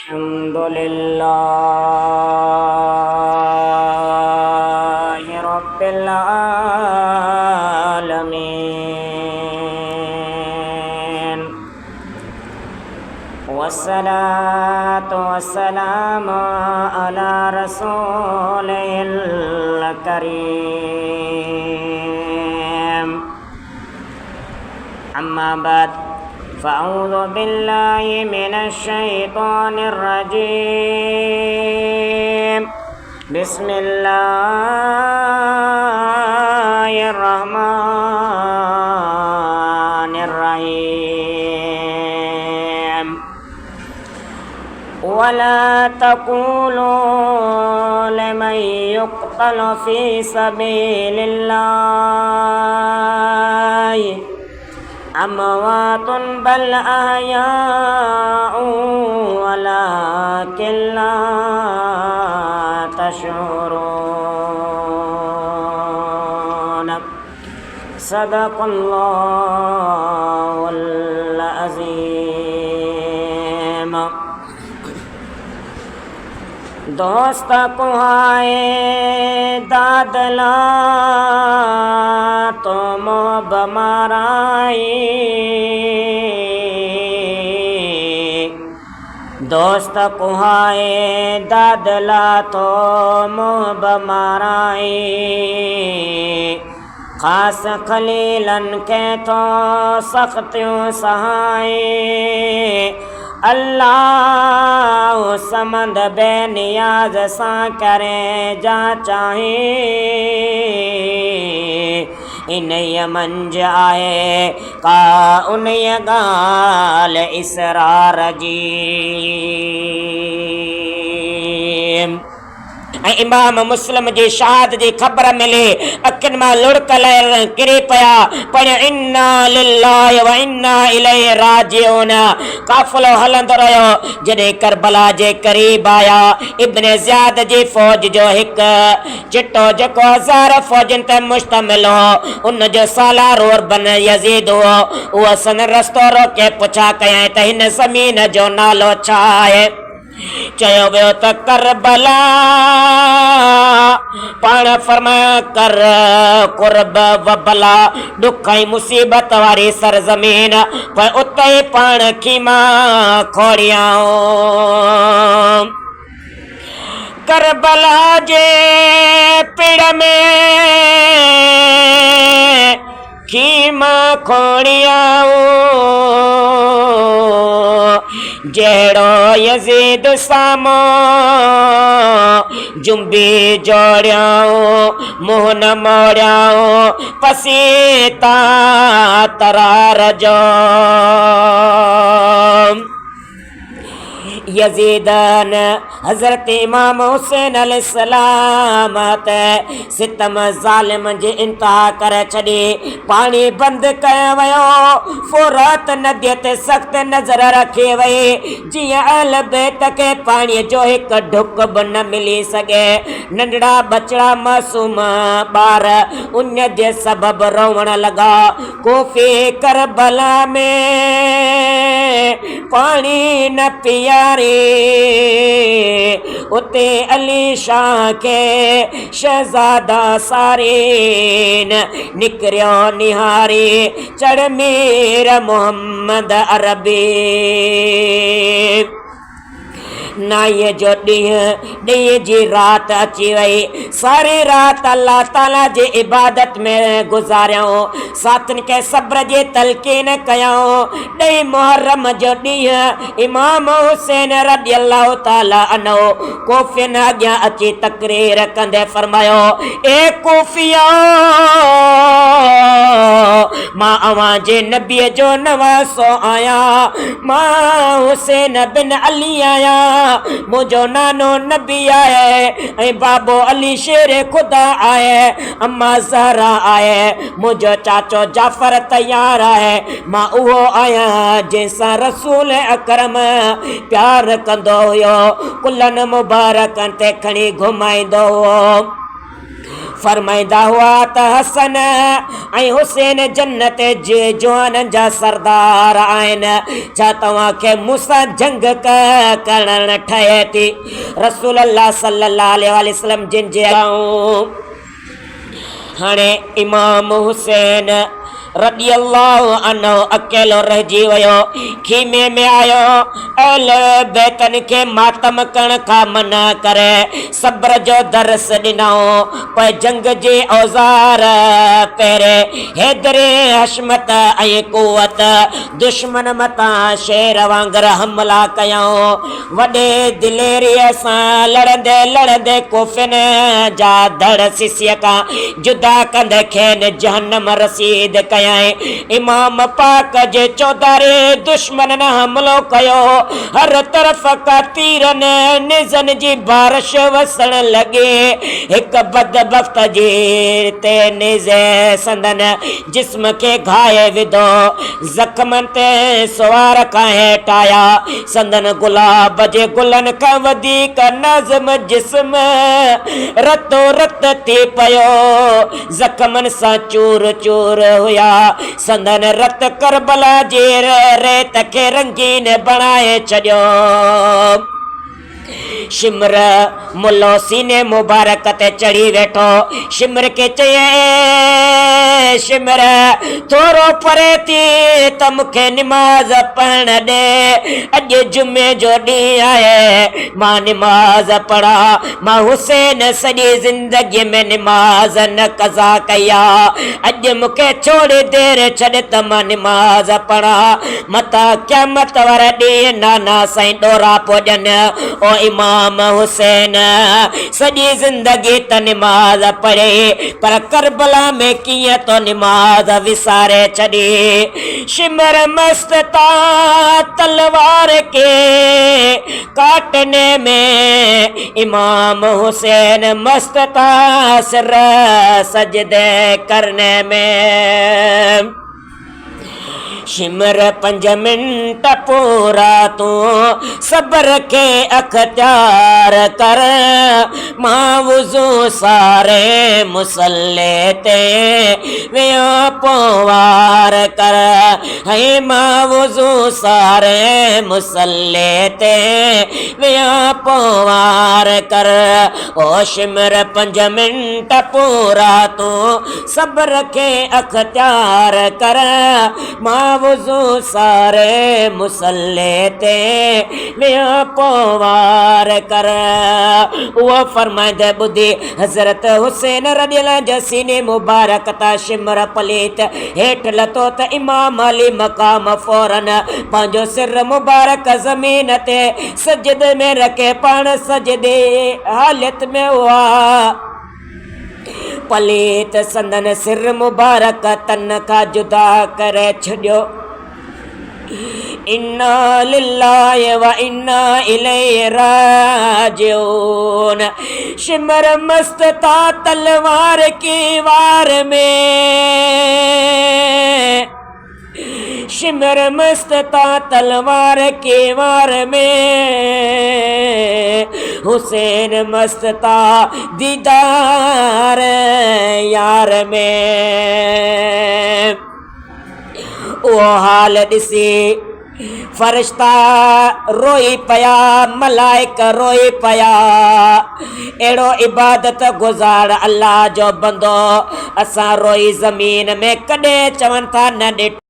अल्हम्दुलिल्लाहि रब्बिल आलमीन वस्सलातु वस्सलामु अला रसूलिल करीम अम्मा बाद फ़अऊज़ु बिल्लाहि मिनश शैतानिर रजीम बिस्मिल्लाहिर रहमानिर रहीम वला तक़ूलू लिमन युक़्तलु फ़ी सबीलिल्लाहि अमवातुन बल अहयाउ वलाकिन ला तशऊरून सदक़ल्लाहुल अज़ीम। दोस्त कुहाए दादला तो मोब माराई दोस्त कुहाए दादला तो मोब माराई खास खलीलन के तो सख्तियों सहाय अल्लाह समंद बेनियाज सा करे जा चाहे इन मंज आहे का उन गाल इसरार जी। इमाम मुस्लिम जी शहादत जी ख़बर मिले अखियुनि मां लुड़कल किरी पिया पर इन्ना लिल्लाहि व इन्ना इलैहि राजिऊन। काफ़िलो हलंदो रहियो जॾहिं करबला जे क़रीब आया इब्न ज़ियाद जी फ़ौज जो हिकु चिट्टो जेको 1000 फ़ौजनि ते मुश्तमिल हो उन जो सालार बन यज़ीद हो उहो सन रस्तो रोके पुछा कयईं त हिन ज़मीन जो नालो छा आहे। चयो वियो त करबला पाण फरमाया कर कुर्ब वबला दुख ऐं मुसीबत वारी सरज़मीन पर उते ई पाण खीमा खोड़ियाऊं। करबला जे पिड़ में खीमा खोड़ियाऊं जहिड़ो यज़ीद सामो जुंबी जोड़ियाऊं मुंह न मोड़ियाऊं पसीता तरार जो। यज़ीदन हज़रत इमाम हुसैन अलैहिस्सलाम ते सितम ज़ालिम जी इंतहा करे छॾी पाणी बंदि कयो वियो फ़ुरात नदीअ ते सख़्त नज़र रखी वई जीअं अहल बैत खे पाणीअ जो हिकु ढुक बि न मिली सघे। नंढड़ा बचड़ा मासूम ॿार उन जे सबबु रोवण लॻा। कोफ़ी करबला में पाणी न पीआरे उते अली शाह के शहज़ादा सारीन निकरियो निहारी चढ़ मीर मोहम्मद अरबी। नाईअ जो ॾींहं जी रात अची वई सारी रात अल्लाह ताला जी इबादत में गुज़ारियऊं साथियुनि खे सब्र जी तलक़ीन कयऊं। ॾही मुहर्रम जो ॾींहुं इमाम हुसैन रज़ियल्लाहु ताला अन्हु कोफ़ियुनि अॻियां अची तक़रीर कंदे फरमायो ए कोफ़ियो मां अवां जे नबीअ जो नवासो आहियां मां हुसैन बिन अली आहियां मुझो नानो नबी आहे ऐं बाबो अली शेर खुदा आहे अम्मा ज़हरा आहे मुझो चाचो जाफ़र तैयार आहे मां उहो आहियां जंहिंसां रसूल अकरम प्यार कंदो हुयो कुलनि मुबारकनि ते खणी घुमाईंदो हुओ। फरमाईंदा हुआ त हसन ऐं हुसैन जन्नत जे जवाननि जा सरदार आहिनि, छा तव्हांखे मूंसां जंग करण ठहे थी? रसूल अल्लाह सल्लल्लाहु अलैहि वसल्लम जिन जे हाणे इमाम हुसैन रदी अल्लाह अन्हु अकेलो रहिजी वियो, खीमे में आयो, अहले बैतन के मातम करण खां मना करे सब्र जो दर्स ॾिनऊं, पर जंग जे औज़ार पहिरें हैदरे हशमत ऐं कुवत दुश्मन मथां शेर वांगर हमला कयऊं। वॾे दिलेरीअ सां लड़ंदे लड़ंदे कोफ़िन जा धड़ सिसीअ खां जुदा कंदे खेनि जहन्नम रसीद कयईं। इमाम पाक जे चौधारी दुश्मन हमलो कयो, हर तरफ़ का तीरन निज़न जी बारिश वसण लॻे। हिक बदबख्त जे ते निज़े संदन जिस्म के घाए विधो, ज़ख़्मन ते सवार खां हेठि आया, संदन गुलाब जे गुलन खां वधीक नाज़िम जिस्म रतो रत थी पियो, ज़ख़्मन सां चूर चूर हुया। संदन रत करबला जे रेत खे रंगीन बणाए छॾियो। शिमर मुल्लो सीने मुबारक ते चढ़ी वेठो, शिमर के चए शिमर थोरो परे थी त मूंखे निमाज़ पढ़ण ॾे, अॼु जुमे जो ॾींहुं आहे, मां निमाज़ पढ़ा। मां हुसैन सॼी ज़िंदगीअ में निमाज़ न कज़ा कई आहे, अॼु मूंखे थोरी देरि छॾ त मां निमाज़ पढ़ा, मता क़यामत वारे ॾींहुं नाना साईं ॾोरा पोॼनि। ओ इमाम हुसैन सॼी ज़िंदगी त निमाज़ पढ़े, पर करबला में कीअं तो निमाज़ विसारे छॾी। शिमर मस्त ता तलवार के काटने में, इमाम हुसैन मस्त था सिर सजदे करने में। शिमर 5 मिंट पूरा तू सब्र के अख्तियार कर, मां वुज़ू सारे मुसल्ले ते वियो पोवार कर, है मां वुज़ू सारे मुसल्ले ते वियो पोवार कर। ओ शिमर 5 मिंट पूरा तू सब्र के अख्तियार कर, मां वुज़ू सारे मुसल्ले ते वियो पोवार कर। वो फरमाइंदे ॿुधी हज़रत हुसैन रदियल्लाहु जा सीने मुबारक ता शिमर पलीत हेठि लथो त इमाम अली मक़ाम फौरन पंहिंजो सिर मुबारक ज़मीन ते सजदे में रखे पाण सजदे हालत में हुआ। पलीत संदन सिर मुबारक तन का जुदा करे छॾियो। इन्ना लिल्लाहि व इन्ना इलैहि राजिऊन। शिमर मस्त था तलवार की वार में, शिमर मस्त था तलवार के वार में, हुसैन मस्त था दीदार यार में। वो हाल ॾिसी फरिश्ता रोई पया, मलाइक रोई पया। अहिड़ो इबादत गुज़ार अल्लाह जो बंदो असां रोई ज़मीन में कॾहिं चवनि था न ॾिठो।